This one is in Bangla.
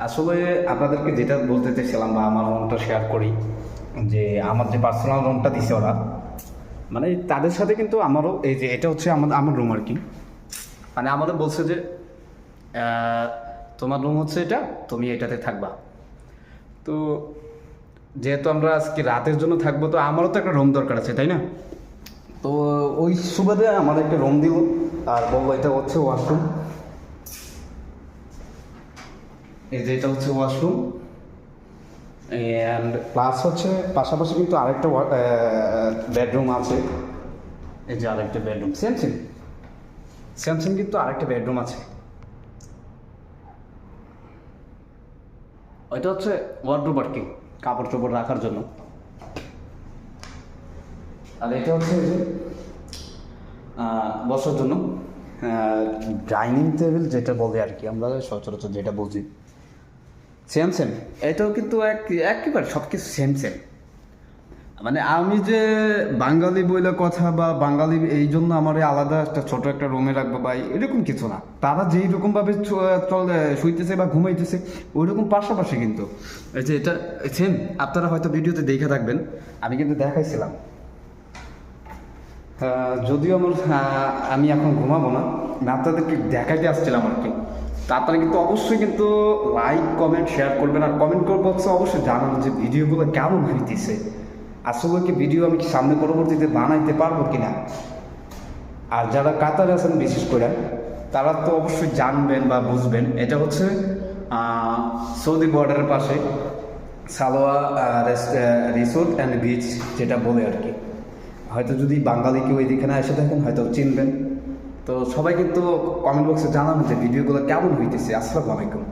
আসলে আপনাদেরকে যেটা বলতে চাইছিলাম বা আমার রুমটা শেয়ার করি, যে আমার যে পার্সোনাল রুমটা দিছে ওরা, মানে তাদের সাথে কিন্তু আমারও এই যে এটা হচ্ছে আমার রুম আর কি। মানে আমাদের বলছে যে তোমার রুম হচ্ছে এটা, তুমি এটাতে থাকবা। তো যেহেতু আমরা আজকে রাতের জন্য থাকবো, তো আমারও তো একটা রুম দরকার আছে, তাই না? তো ওই সুবাদে আমার একটা রুম দিব, আর বলবো এটা হচ্ছে ওয়াশরুম। এই যে এটা হচ্ছে ওয়াশরুম, অ্যান্ড প্লাস হচ্ছে পাশাপাশি কিন্তু আরেকটা বেডরুম আছে। এই যে আরেকটা বেডরুম, সেম কিন্তু আরেকটা বেডরুম আছে। ওইটা হচ্ছে ওয়ার্ডরোব আর কি, কাপড় চোপড় রাখার জন্য। আর এটা হচ্ছে যে বসার জন্য ডাইনিং টেবিল যেটা বলে আর কি, আমরা সচরাচর যেটা বুঝি। সেম এটাও কিন্তু একেবারে সব কিছু সেম। মানে আমি যে বাঙালি বইলে কথা বা বাঙালি এই জন্য আমার আলাদা একটা ছোট একটা রুমে রাখবো বা এরকম কিছু না। তারা যেই রকম ভাবে শুইতেছে বা ঘুমাইতেছে ওই রকম পাশাপাশি কিন্তু এই যে এটা সেম। আপনারা হয়তো ভিডিওতে দেখে থাকবেন, আমি কিন্তু দেখাইছিলাম। যদিও আমি এখন ঘুমাবো না, আপনাদেরকে দেখাইতে আসছিলাম আর কি। তা আপনারা কিন্তু অবশ্যই কিন্তু লাইক কমেন্ট শেয়ার করবেন, আর কমেন্ট বক্সে অবশ্যই জানান যে ভিডিওগুলো কেমন হইতেছে। আসলে কি ভিডিও আমি সামনে পরবর্তীতে বানাইতে পারবো কিনা। আর যারা কাতারে আছেন বিশেষ করে, তারা তো অবশ্যই জানবেন বা বুঝবেন, এটা হচ্ছে সৌদি বর্ডারের পাশে সালোয়া রিসোর্ট অ্যান্ড বিচ যেটা বলে আর কি। হয়তো যদি বাঙালি কেউ এদিকে এসে থাকেন হয়তো চিনবেন। তো সবাই কিন্তু কমেন্ট বক্সে জানান যে ভিডিওগুলো কেমন হইতেছে। আসসালামু আলাইকুম।